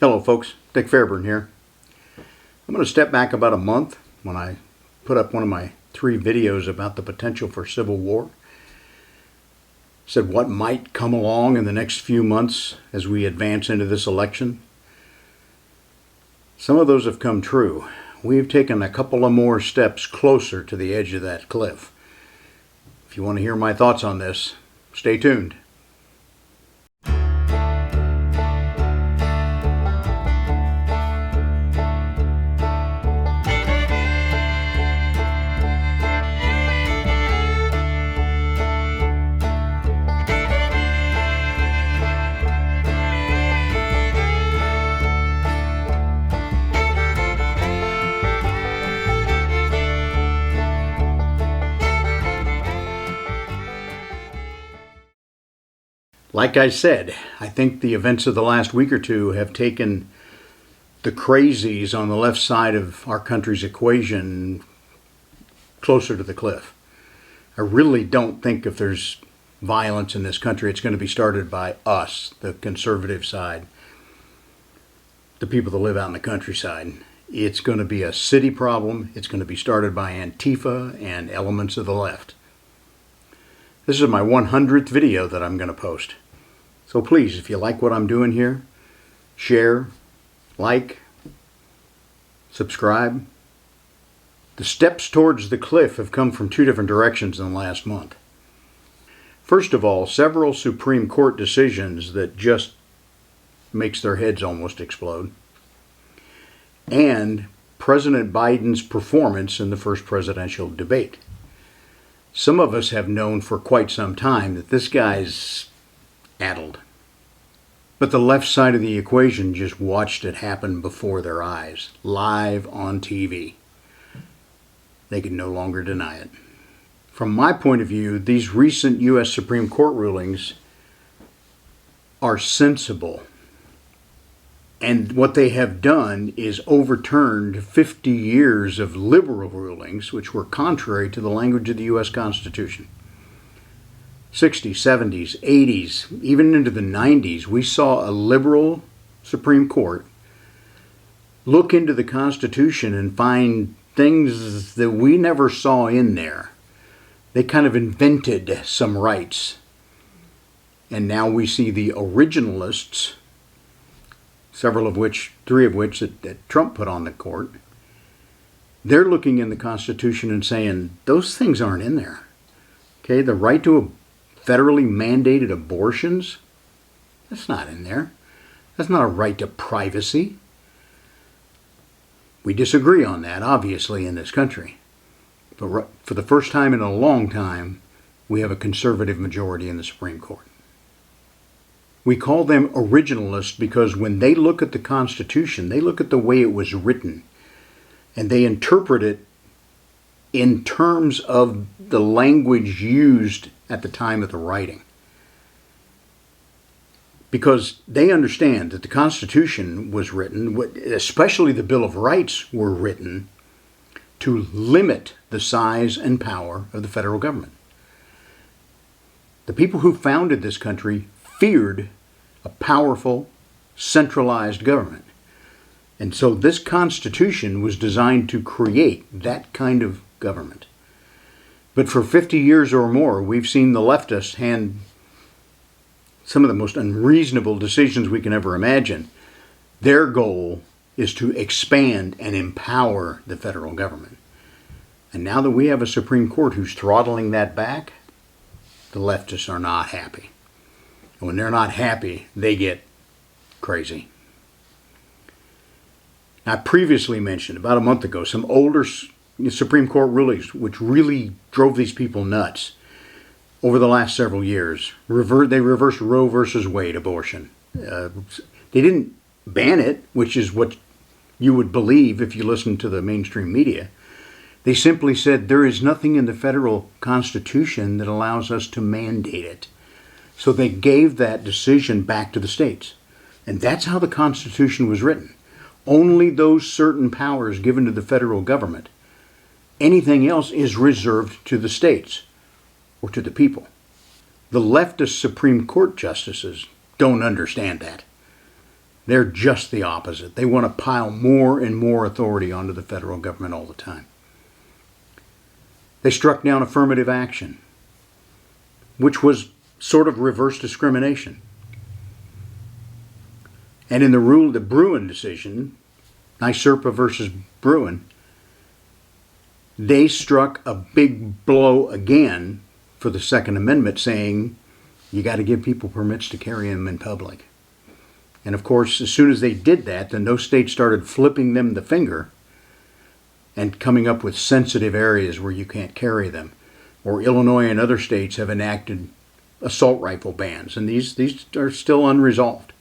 Hello folks, Dick Fairburn here. I'm going to step back about a month when I put up one of my 3 videos about the potential for civil war. Said what might come along in the next few months as we advance into this election. Some of those have come true. We've taken a couple of more steps closer to the edge of that cliff. If you want to hear my thoughts on this, stay tuned. Like I said, I think the events of the last week or two have taken the crazies on the left side of our country's equation closer to the cliff. I really don't think if there's violence in this country, it's going to be started by us, the conservative side, the people that live out in the countryside. It's going to be a city problem. It's going to be started by Antifa and elements of the left. This is my 100th video that I'm going to post. So please, if you like what I'm doing here, share, like, subscribe. The steps towards the cliff have come from 2 different directions in the last month. First of all, several Supreme Court decisions that just makes their heads almost explode. And President Biden's performance in the first presidential debate. Some of us have known for quite some time that this guy's addled. But the left side of the equation just watched it happen before their eyes, live on TV. They could no longer deny it. From my point of view, these recent U.S. Supreme Court rulings are sensible. And what they have done is overturned 50 years of liberal rulings, which were contrary to the language of the U.S. Constitution. 60s, 70s, 80s, even into the 90s, we saw a liberal Supreme Court look into the Constitution and find things that we never saw in there. They kind of invented some rights. And now we see the originalists, 3 of which that Trump put on the court, they're looking in the Constitution and saying, those things aren't in there. Okay, the right to federally mandated abortions, that's not in there. That's not a right to privacy. We disagree on that, obviously, in this country. But for the first time in a long time, we have a conservative majority in the Supreme Court. We call them originalists because when they look at the Constitution, they look at the way it was written, and they interpret it in terms of the language used at the time of the writing. Because they understand that the Constitution was written, especially the Bill of Rights were written, to limit the size and power of the federal government. The people who founded this country feared a powerful, centralized government. And so this Constitution was designed to create that kind of government. But for 50 years or more, we've seen the leftists hand some of the most unreasonable decisions we can ever imagine. Their goal is to expand and empower the federal government. And now that we have a Supreme Court who's throttling that back, the leftists are not happy. And when they're not happy, they get crazy. I previously mentioned, about a month ago, some older Supreme Court rulings which really drove these people nuts over the last several years. They reversed Roe versus Wade abortion. They didn't ban it, which is what you would believe if you listen to the mainstream media. They simply said there is nothing in the federal Constitution that allows us to mandate it. So they gave that decision back to the states. And that's how the Constitution was written. Only those certain powers given to the federal government. Anything else is reserved to the states or to the people. The leftist Supreme Court justices don't understand that. They're just the opposite. They want to pile more and more authority onto the federal government all the time. They struck down affirmative action, which was sort of reverse discrimination. And in the Bruen decision, NYSERPA versus Bruen, they struck a big blow again for the Second Amendment, saying you got to give people permits to carry them in public. And of course, as soon as they did that, then those states started flipping them the finger and coming up with sensitive areas where you can't carry them. Or Illinois and other states have enacted assault rifle bans, and these are still unresolved.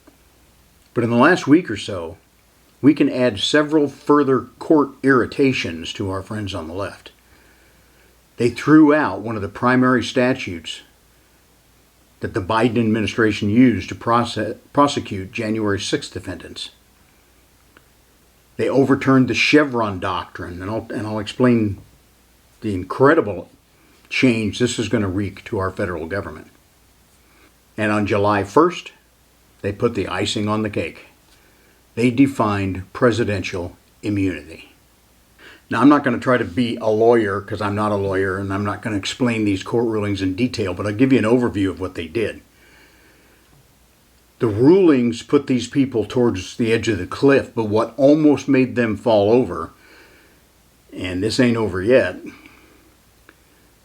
But in the last week or so, we can add several further court irritations to our friends on the left. They threw out one of the primary statutes that the Biden administration used to prosecute January 6th defendants. They overturned the Chevron doctrine, and I'll explain the incredible change this is going to wreak to our federal government. And on July 1st, they put the icing on the cake. They defined presidential immunity. Now, I'm not going to try to be a lawyer because I'm not a lawyer, and I'm not going to explain these court rulings in detail, but I'll give you an overview of what they did. The rulings put these people towards the edge of the cliff, but what almost made them fall over, and this ain't over yet,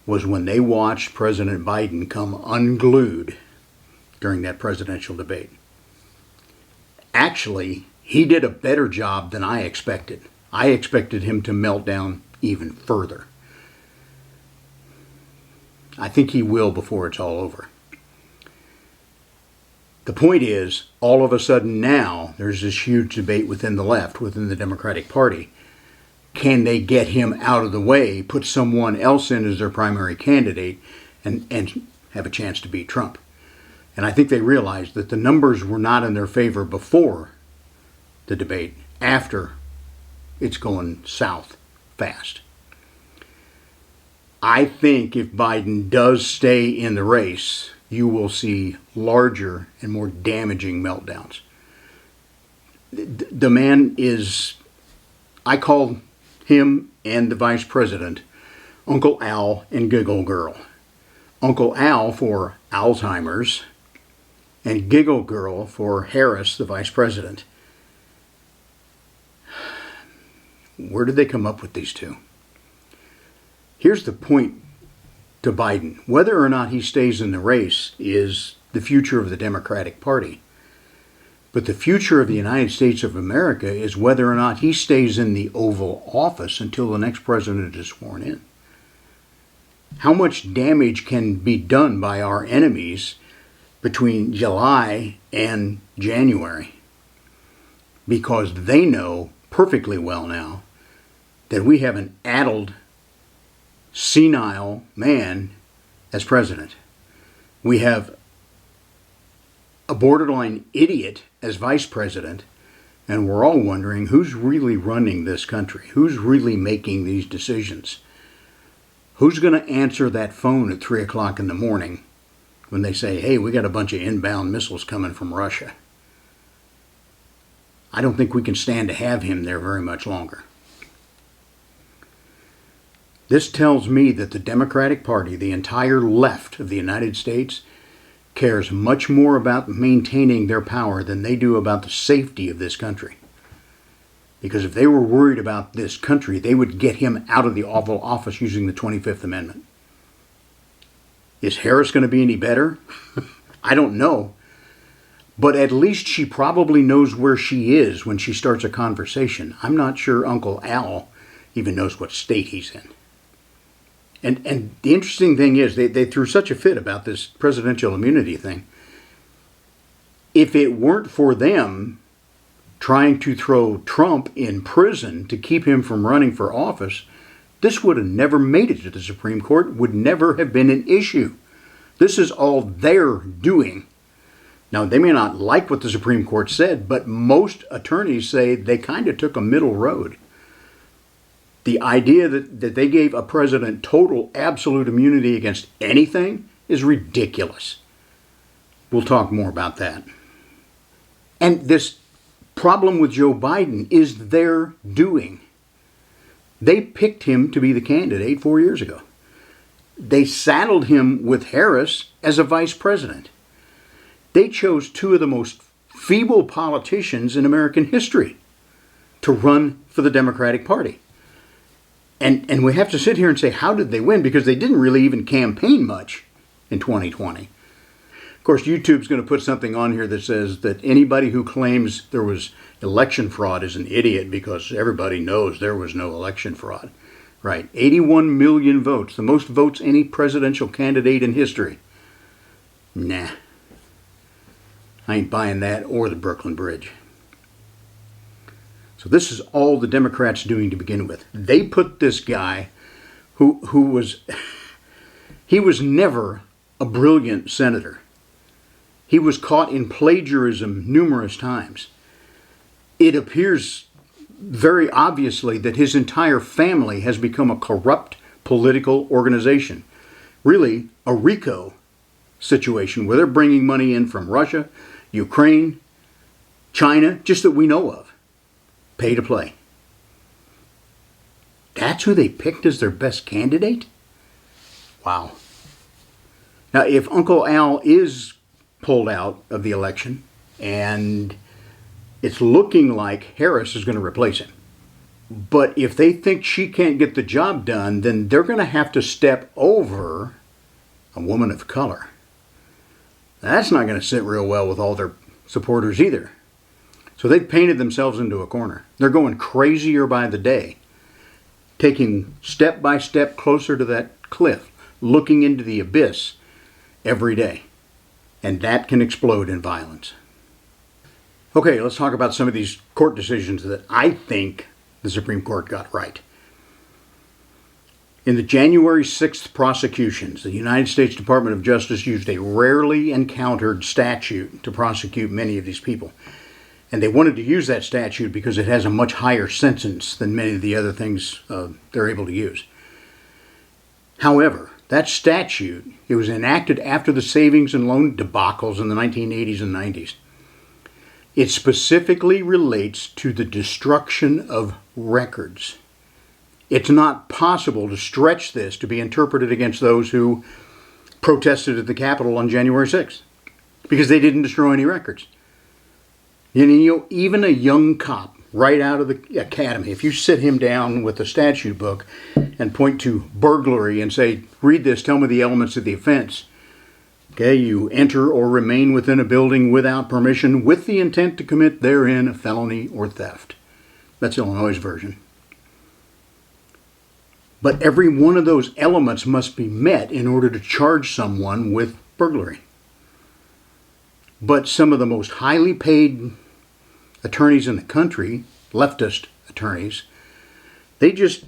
was when they watched President Biden come unglued during that presidential debate. Actually, he did a better job than I expected. I expected him to melt down even further. I think he will before it's all over. The point is, all of a sudden now, there's this huge debate within the left, within the Democratic Party. Can they get him out of the way, put someone else in as their primary candidate, and have a chance to beat Trump? And I think they realized that the numbers were not in their favor before the debate. After, it's going south fast. I think if Biden does stay in the race, you will see larger and more damaging meltdowns. The man is, I call him and the vice president Uncle Al and Giggle Girl. Uncle Al for Alzheimer's, and Giggle Girl for Harris, the vice president. Where did they come up with these two? Here's the point to Biden. Whether or not he stays in the race is the future of the Democratic Party. But the future of the United States of America is whether or not he stays in the Oval Office until the next president is sworn in. How much damage can be done by our enemies between July and January? Because they know perfectly well now that we have an addled, senile man as president. We have a borderline idiot as vice president, and we're all wondering who's really running this country, who's really making these decisions, who's going to answer that phone at 3 o'clock in the morning when they say, hey, we got a bunch of inbound missiles coming from Russia. I don't think we can stand to have him there very much longer. This tells me that the Democratic Party, the entire left of the United States, cares much more about maintaining their power than they do about the safety of this country. Because if they were worried about this country, they would get him out of the Oval Office using the 25th Amendment. Is Harris going to be any better? I don't know. But at least she probably knows where she is when she starts a conversation. I'm not sure Uncle Al even knows what state he's in. And the interesting thing is, they threw such a fit about this presidential immunity thing. If it weren't for them trying to throw Trump in prison to keep him from running for office, this would have never made it to the Supreme Court, would never have been an issue. This is all they're doing. Now, they may not like what the Supreme Court said, but most attorneys say they kind of took a middle road. The idea that they gave a president total absolute immunity against anything is ridiculous. We'll talk more about that. And this problem with Joe Biden is their doing. They picked him to be the candidate 4 years ago. They saddled him with Harris as a vice president. They chose two of the most feeble politicians in American history to run for the Democratic Party. And we have to sit here and say, how did they win? Because they didn't really even campaign much in 2020. Of course, YouTube's going to put something on here that says that anybody who claims there was election fraud is an idiot, because everybody knows there was no election fraud. Right, 81 million votes, the most votes any presidential candidate in history. Nah, I ain't buying that or the Brooklyn Bridge. So this is all the Democrats doing to begin with. They put this guy who was, he was never a brilliant senator. He was caught in plagiarism numerous times. It appears very obviously that his entire family has become a corrupt political organization. Really, a RICO situation where they're bringing money in from Russia, Ukraine, China, just that we know of. Pay to play. That's who they picked as their best candidate? Wow. Now, if Uncle Al is pulled out of the election, and it's looking like Harris is going to replace him, but if they think she can't get the job done, then they're going to have to step over a woman of color. That's not going to sit real well with all their supporters either. So they've painted themselves into a corner. They're going crazier by the day, taking step by step closer to that cliff, looking into the abyss every day. And that can explode in violence. Okay, let's talk about some of these court decisions that I think the Supreme Court got right. In the January 6th prosecutions, the United States Department of Justice used a rarely encountered statute to prosecute many of these people. And they wanted to use that statute because it has a much higher sentence than many of the other things they're able to use. However, that statute, it was enacted after the savings and loan debacles in the 1980s and 90s. It specifically relates to the destruction of records. It's not possible to stretch this to be interpreted against those who protested at the Capitol on January 6th, because they didn't destroy any records. You know, even a young cop right out of the academy, if you sit him down with the statute book and point to burglary and say, read this, tell me the elements of the offense. Okay, you enter or remain within a building without permission with the intent to commit therein a felony or theft. That's Illinois' version. But every one of those elements must be met in order to charge someone with burglary. But some of the most highly paid attorneys in the country, leftist attorneys, they just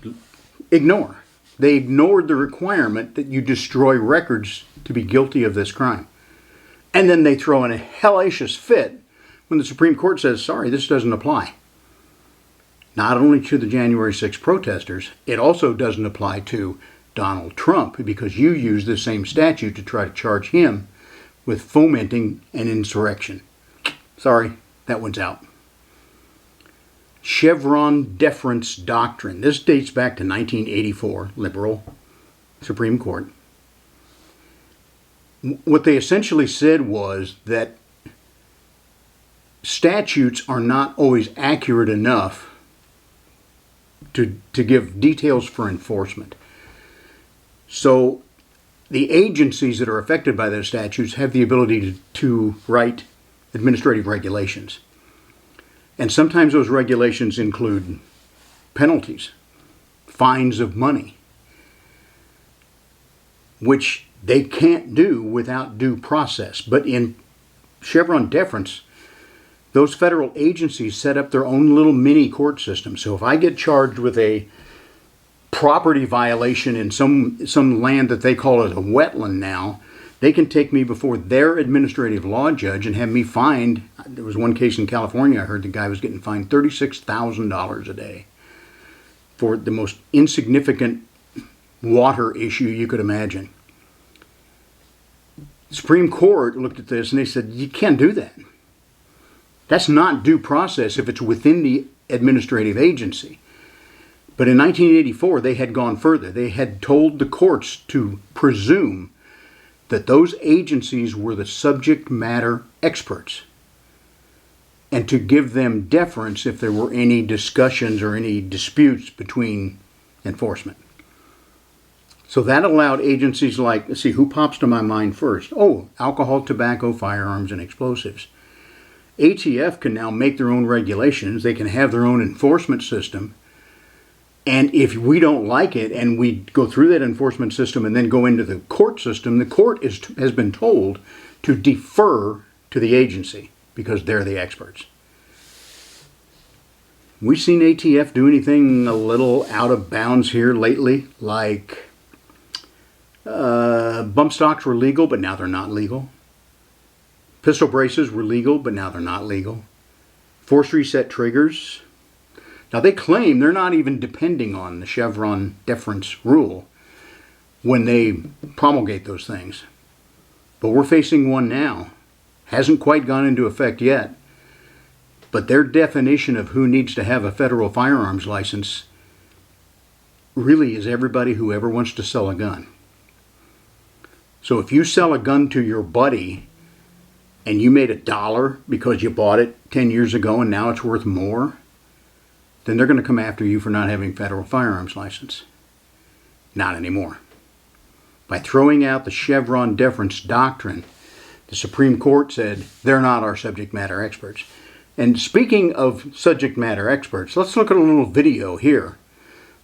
ignore. They ignored the requirement that you destroy records to be guilty of this crime. And then they throw in a hellacious fit when the Supreme Court says, sorry, this doesn't apply. Not only to the January 6th protesters, it also doesn't apply to Donald Trump, because you use the same statute to try to charge him with fomenting an insurrection. Sorry, that one's out. Chevron deference doctrine. This dates back to 1984, liberal Supreme Court. What they essentially said was that statutes are not always accurate enough to give details for enforcement. So the agencies that are affected by those statutes have the ability to write administrative regulations. And sometimes those regulations include penalties, fines of money, which they can't do without due process. But in Chevron deference, those federal agencies set up their own little mini court system. So if I get charged with a property violation in some land that they call it a wetland now, they can take me before their administrative law judge and have me fined. There was one case in California, I heard the guy was getting fined $36,000 a day for the most insignificant water issue you could imagine. The Supreme Court looked at this and they said, you can't do that. That's not due process if it's within the administrative agency. But in 1984, they had gone further. They had told the courts to presume that those agencies were the subject matter experts and to give them deference if there were any discussions or any disputes between enforcement. So that allowed agencies like, let's see, who pops to my mind first? Oh, alcohol, tobacco, firearms, and explosives. ATF can now make their own regulations. They can have their own enforcement system. And if we don't like it and we go through that enforcement system and then go into the court system, the court has been told to defer to the agency because they're the experts. We've seen ATF do anything a little out of bounds here lately, like bump stocks were legal, but now they're not legal. Pistol braces were legal, but now they're not legal. Force reset triggers. Now they claim they're not even depending on the Chevron deference rule when they promulgate those things. But we're facing one now. Hasn't quite gone into effect yet. But their definition of who needs to have a federal firearms license really is everybody who ever wants to sell a gun. So if you sell a gun to your buddy and you made $1 because you bought it 10 years ago and now it's worth more, then they're going to come after you for not having federal firearms license. Not anymore. By throwing out the Chevron deference doctrine, the Supreme Court said they're not our subject matter experts. And speaking of subject matter experts, let's look at a little video here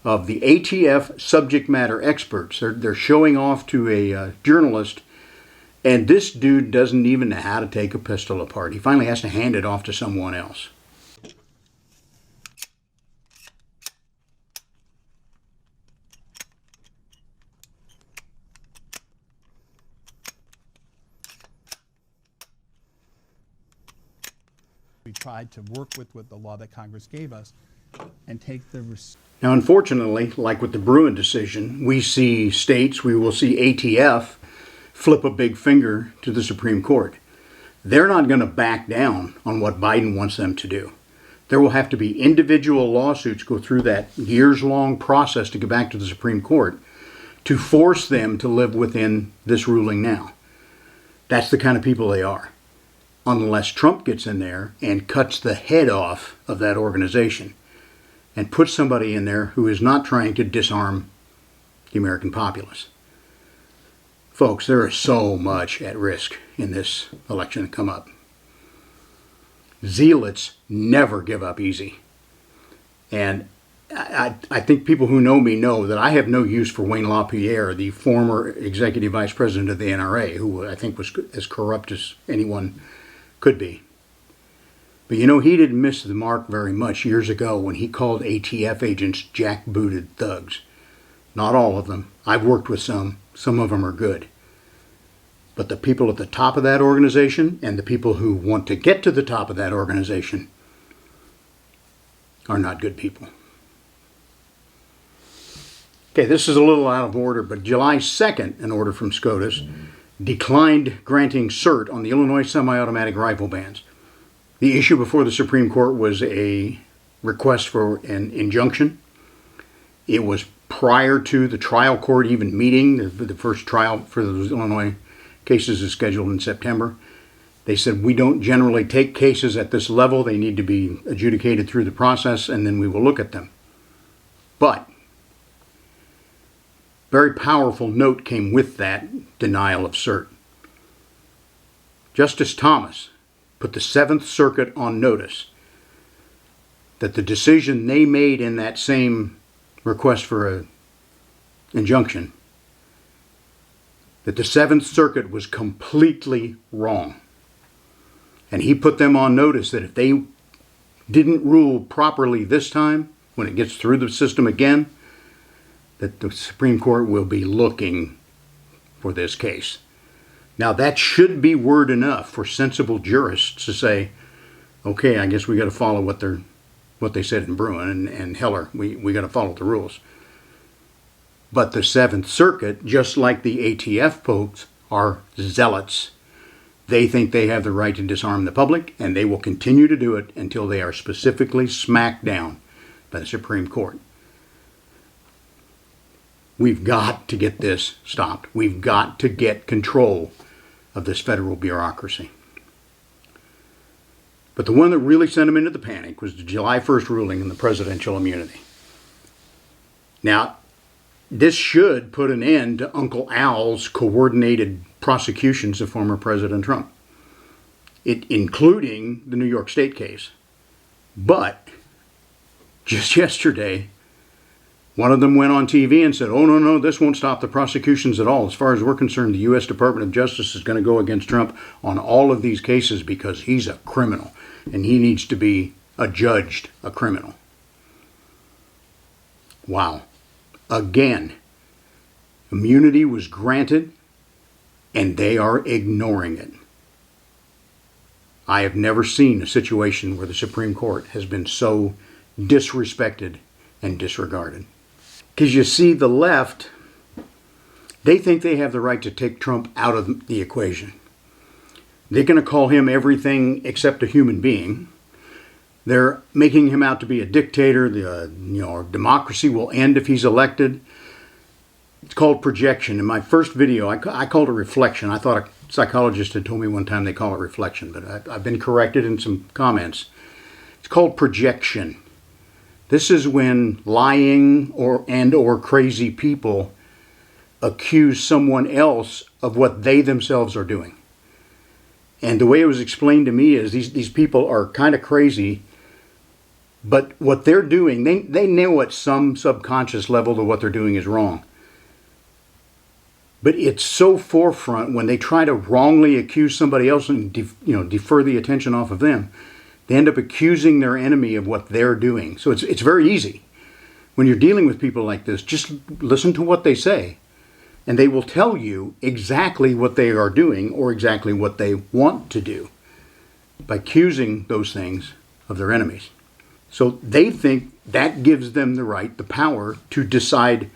of the ATF subject matter experts. They're showing off to a journalist, and this dude doesn't even know how to take a pistol apart. He finally has to hand it off to someone else. We tried to work with the law that Congress gave us and take the... Now, unfortunately, like with the Bruin decision, we see states, we will see ATF flip a big finger to the Supreme Court. They're not going to back down on what Biden wants them to do. There will have to be individual lawsuits go through that years-long process to get back to the Supreme Court to force them to live within this ruling now. That's the kind of people they are. Unless Trump gets in there and cuts the head off of that organization and puts somebody in there who is not trying to disarm the American populace. Folks, there is so much at risk in this election to come up. Zealots never give up easy. And I think people who know me know that I have no use for Wayne LaPierre, the former executive vice president of the NRA, who I think was as corrupt as anyone could be. But you know, he didn't miss the mark very much years ago when he called ATF agents jackbooted thugs. Not all of them. I've worked with some. Some of them are good. But the people at the top of that organization and the people who want to get to the top of that organization are not good people. Okay, this is a little out of order, but July 2nd, an order from SCOTUS declined granting cert on the Illinois semi-automatic rifle bans. The issue before the Supreme Court was a request for an injunction. It was prior to the trial court even meeting. The first trial for those Illinois cases is scheduled in September. They said, we don't generally take cases at this level. They need to be adjudicated through the process, and then we will look at them. But very powerful note came with that denial of cert. Justice Thomas put the Seventh Circuit on notice that the decision they made in that same request for an injunction, that the Seventh Circuit was completely wrong. And he put them on notice that if they didn't rule properly this time, when it gets through the system again, that the Supreme Court will be looking for this case. Now that should be word enough for sensible jurists to say, okay, I guess we got to follow what they said in Bruin and Heller. We got to follow the rules. But the Seventh Circuit, just like the ATF folks, are zealots. They think they have the right to disarm the public, and they will continue to do it until they are specifically smacked down by the Supreme Court. We've got to get this stopped. We've got to get control of this federal bureaucracy. But the one that really sent him into the panic was the July 1st ruling in the presidential immunity. Now, this should put an end to Uncle Al's coordinated prosecutions of former President Trump, including the New York State case. But just yesterday, one of them went on TV and said, oh, no, this won't stop the prosecutions at all. As far as we're concerned, the U.S. Department of Justice is going to go against Trump on all of these cases because he's a criminal and he needs to be adjudged a criminal. Wow. Again, immunity was granted and they are ignoring it. I have never seen a situation where the Supreme Court has been so disrespected and disregarded. Because you see, the left, they think they have the right to take Trump out of the equation. They're going to call him everything except a human being. They're making him out to be a dictator. Our democracy will end if he's elected. It's called projection. In my first video, I called it reflection. I thought a psychologist had told me one time they call it reflection, but I've been corrected in some comments. It's called projection. This is when lying or crazy people accuse someone else of what they themselves are doing. And the way it was explained to me is these people are kind of crazy, but what they're doing, they know at some subconscious level that what they're doing is wrong. But it's so forefront when they try to wrongly accuse somebody else and defer the attention off of them. They end up accusing their enemy of what they're doing. So it's very easy. When you're dealing with people like this, just listen to what they say. And they will tell you exactly what they are doing or exactly what they want to do by accusing those things of their enemies. So they think that gives them the right, the power to decide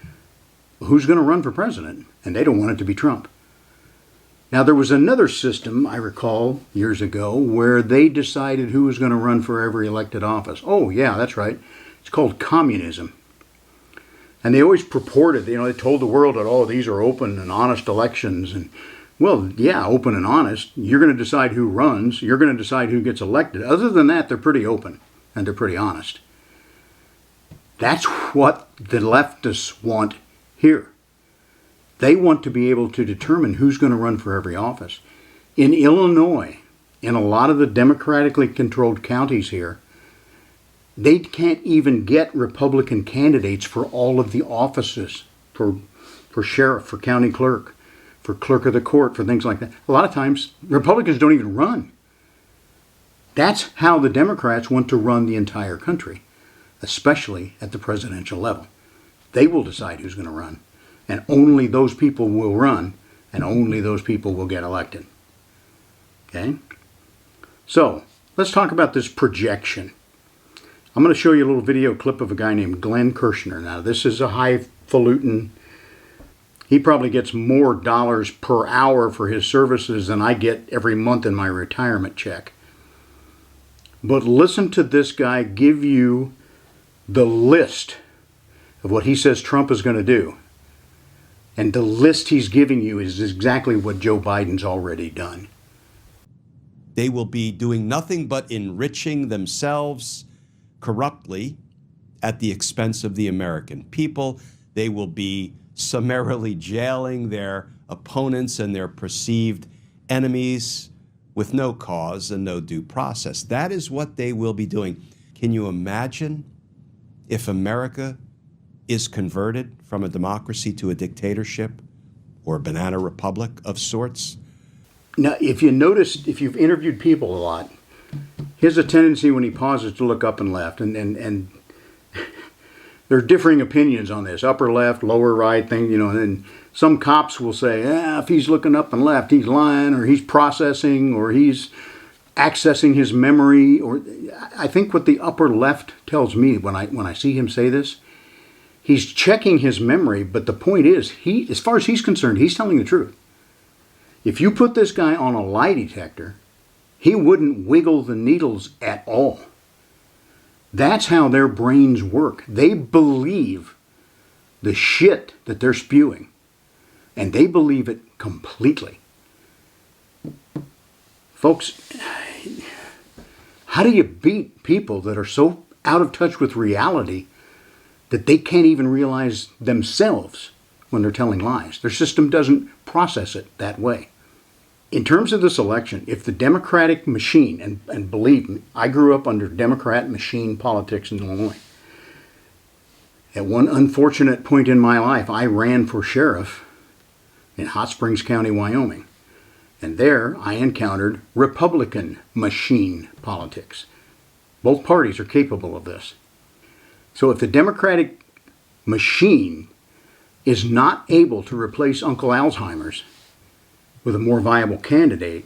who's going to run for president. And they don't want it to be Trump. Now, there was another system, I recall, years ago, where they decided who was going to run for every elected office. Oh, yeah, that's right. It's called communism. And they always purported, they told the world that, oh, these are open and honest elections. And, well, yeah, open and honest. You're going to decide who runs. You're going to decide who gets elected. Other than that, they're pretty open and they're pretty honest. That's what the leftists want here. They want to be able to determine who's going to run for every office. In Illinois, in a lot of the democratically controlled counties here, they can't even get Republican candidates for all of the offices, for sheriff, for county clerk, for clerk of the court, for things like that. A lot of times, Republicans don't even run. That's how the Democrats want to run the entire country, especially at the presidential level. They will decide who's going to run. And only those people will run, and only those people will get elected. Okay? So, let's talk about this projection. I'm going to show you a little video clip of a guy named Glenn Kirshner. Now, this is a highfalutin. He probably gets more dollars per hour for his services than I get every month in my retirement check. But listen to this guy give you the list of what he says Trump is going to do. And the list he's giving you is exactly what Joe Biden's already done. They will be doing nothing but enriching themselves corruptly at the expense of the American people. They will be summarily jailing their opponents and their perceived enemies with no cause and no due process. That is what they will be doing. Can you imagine if America is converted from a democracy to a dictatorship or a banana republic of sorts? Now, if you notice, if you've interviewed people a lot, he has a tendency when he pauses to look up and left, and there are differing opinions on this, upper left, lower right thing, and some cops will say, if he's looking up and left, he's lying, or he's processing, or he's accessing his memory. Or I think what the upper left tells me when I see him say this, he's checking his memory, but the point is, as far as he's concerned, he's telling the truth. If you put this guy on a lie detector, he wouldn't wiggle the needles at all. That's how their brains work. They believe the shit that they're spewing, and they believe it completely. Folks, how do you beat people that are so out of touch with reality that they can't even realize themselves when they're telling lies? Their system doesn't process it that way. In terms of this election, if the Democratic machine, and believe me, I grew up under Democrat machine politics in Illinois. At one unfortunate point in my life, I ran for sheriff in Hot Springs County, Wyoming. And there I encountered Republican machine politics. Both parties are capable of this. So if the Democratic machine is not able to replace Uncle Alzheimer's with a more viable candidate,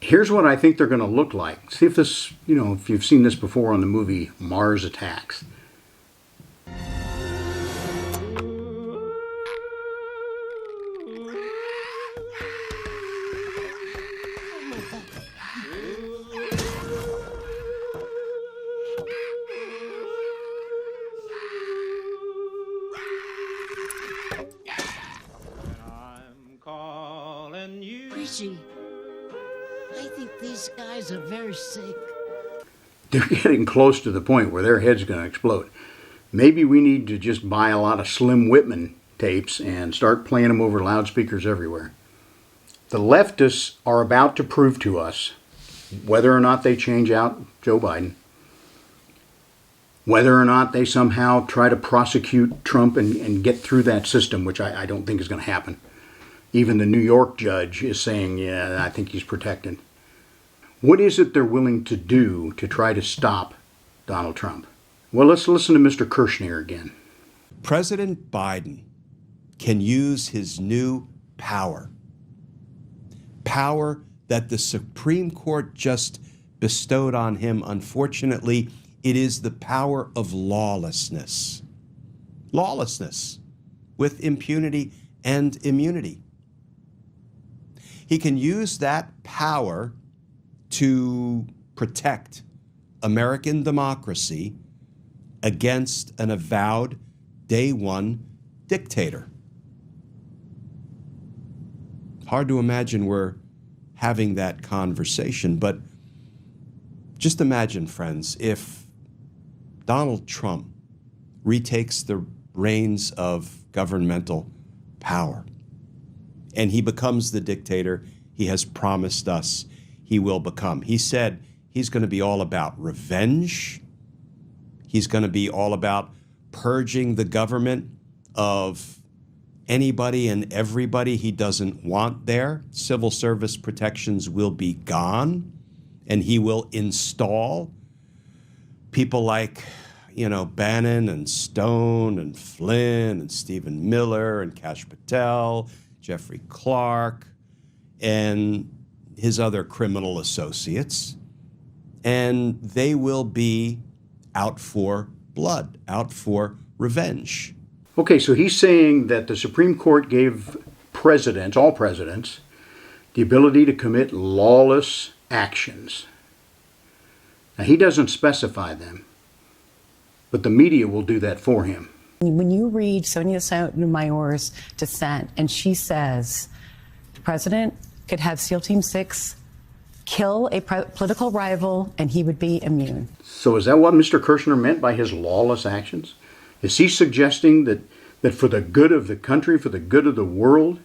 here's what I think they're going to look like. See if this, if you've seen this before on the movie Mars Attacks. Richie, I think these guys are very sick. They're getting close to the point where their head's going to explode. Maybe we need to just buy a lot of Slim Whitman tapes and start playing them over loudspeakers everywhere. The leftists are about to prove to us whether or not they change out Joe Biden, whether or not they somehow try to prosecute Trump and get through that system, which I don't think is going to happen. Even the New York judge is saying, yeah, I think he's protected. What is it they're willing to do to try to stop Donald Trump? Well, let's listen to Mr. Kirshner again. President Biden can use his new power that the Supreme Court just bestowed on him. Unfortunately, it is the power of lawlessness. Lawlessness with impunity and immunity. He can use that power to protect American democracy against an avowed day one dictator. Hard to imagine we're having that conversation, but just imagine, friends, if Donald Trump retakes the reins of governmental power and he becomes the dictator he has promised us he will become. He said he's going to be all about revenge. He's going to be all about purging the government of anybody and everybody he doesn't want there. Civil service protections will be gone, and he will install people like, Bannon and Stone and Flynn and Stephen Miller and Kash Patel, Jeffrey Clark, and his other criminal associates. And they will be out for blood, out for revenge. Okay, so he's saying that the Supreme Court gave presidents, all presidents, the ability to commit lawless actions. Now, he doesn't specify them, but the media will do that for him. When you read Sonia Sotomayor's dissent, and she says the president could have SEAL Team 6 kill a political rival and he would be immune. So is that what Mr. Kirshner meant by his lawless actions? Is he suggesting that for the good of the country, for the good of the world,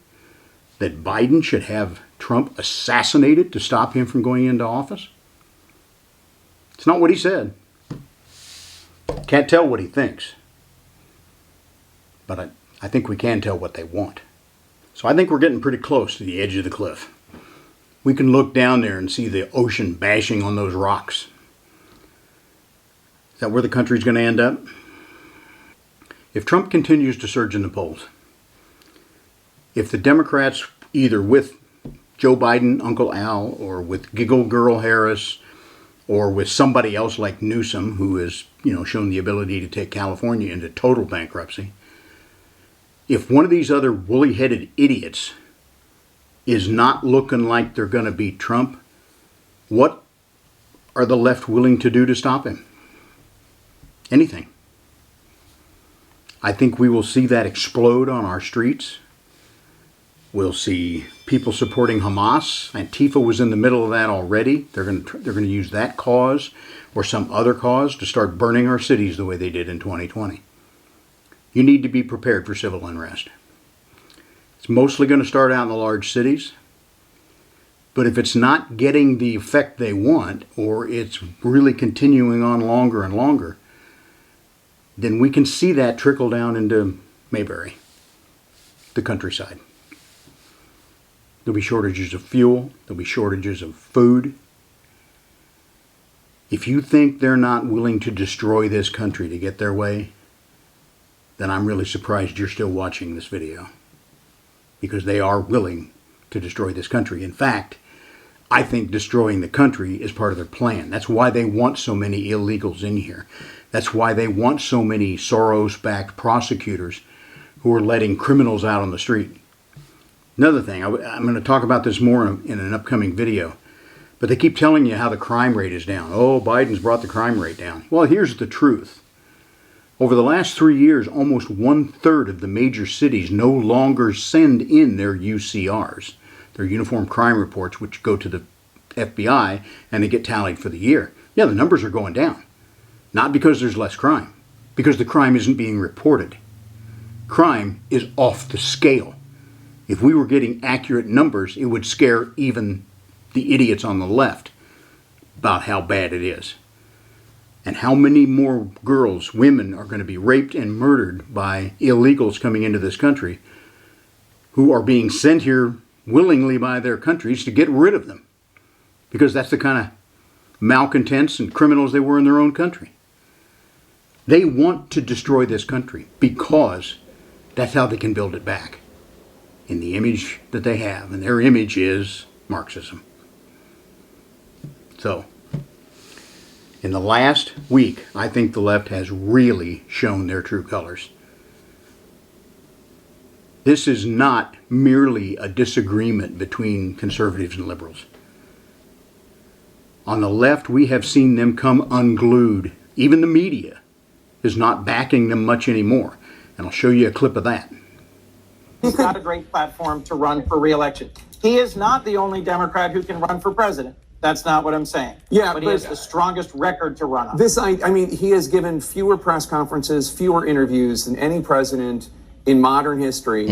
that Biden should have Trump assassinated to stop him from going into office? It's not what he said. Can't tell what he thinks. But I think we can tell what they want. So I think we're getting pretty close to the edge of the cliff. We can look down there and see the ocean bashing on those rocks. Is that where the country's going to end up? If Trump continues to surge in the polls, if the Democrats, either with Joe Biden, Uncle Al, or with Giggle Girl Harris, or with somebody else like Newsom, who has, shown the ability to take California into total bankruptcy, if one of these other woolly-headed idiots is not looking like they're going to beat Trump, what are the left willing to do to stop him? Anything. I think we will see that explode on our streets. We'll see people supporting Hamas. Antifa was in the middle of that already. They're going to use that cause or some other cause to start burning our cities the way they did in 2020. You need to be prepared for civil unrest. It's mostly going to start out in the large cities. But if it's not getting the effect they want, or it's really continuing on longer and longer, then we can see that trickle down into Mayberry, the countryside. There'll be shortages of fuel. There'll be shortages of food. If you think they're not willing to destroy this country to get their way, then I'm really surprised you're still watching this video. Because they are willing to destroy this country. In fact, I think destroying the country is part of their plan. That's why they want so many illegals in here. That's why they want so many Soros-backed prosecutors who are letting criminals out on the street. Another thing, I'm going to talk about this more in an upcoming video, but they keep telling you how the crime rate is down. Oh, Biden's brought the crime rate down. Well, here's the truth. Over the last 3 years, almost 1/3 of the major cities no longer send in their UCRs, their Uniform Crime Reports, which go to the FBI and they get tallied for the year. Yeah, the numbers are going down. Not because there's less crime, because the crime isn't being reported. Crime is off the scale. If we were getting accurate numbers, it would scare even the idiots on the left about how bad it is. And how many more girls, women, are going to be raped and murdered by illegals coming into this country who are being sent here willingly by their countries to get rid of them. Because that's the kind of malcontents and criminals they were in their own country. They want to destroy this country because that's how they can build it back. In the image that they have. And their image is Marxism. So, in the last week, I think the left has really shown their true colors. This is not merely a disagreement between conservatives and liberals. On the left, we have seen them come unglued. Even the media is not backing them much anymore. And I'll show you a clip of that. He's got a great platform to run for re-election. He is not the only Democrat who can run for president. That's not what I'm saying. Yeah, but he has the strongest record to run on. I mean, he has given fewer press conferences, fewer interviews than any president in modern history,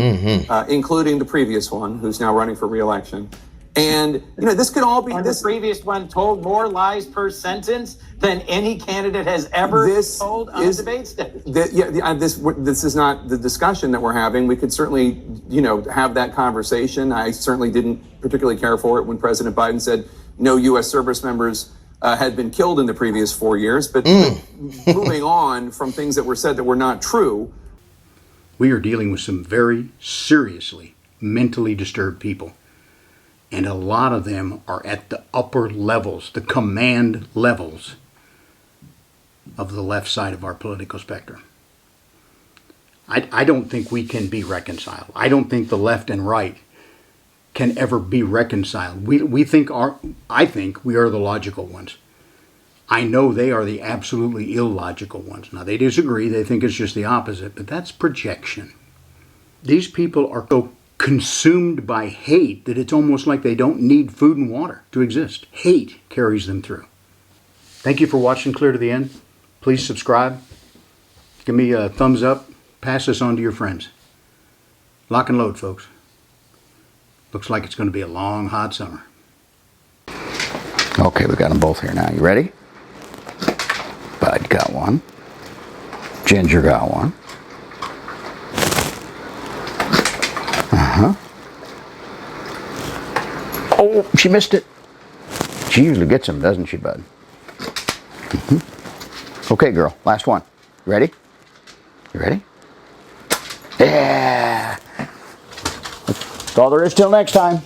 including the previous one, who's now running for re-election. And, this could all be... The previous one told more lies per sentence than any candidate has ever told on a debate stage. This is not the discussion that we're having. We could certainly, have that conversation. I certainly didn't particularly care for it when President Biden said no U.S. service members had been killed in the previous 4 years. But moving on from things that were said that were not true. We are dealing with some very seriously mentally disturbed people. And a lot of them are at the upper levels, the command levels of the left side of our political spectrum. I don't think we can be reconciled. I don't think the left and right can ever be reconciled. I think we are the logical ones. I know they are the absolutely illogical ones. Now, they disagree. They think it's just the opposite, but that's projection. These people are so consumed by hate that it's almost like they don't need food and water to exist. Hate carries them through. Thank you for watching clear to the end. Please subscribe. Give me a thumbs up. Pass this on to your friends. Lock and load, folks. Looks like it's going to be a long, hot summer. Okay, we got them both here now. You ready? Bud got one. Ginger got one. Oh, she missed it. She usually gets them, doesn't she, Bud? Okay, girl, last one. You ready? You ready? Yeah. That's all there is till next time.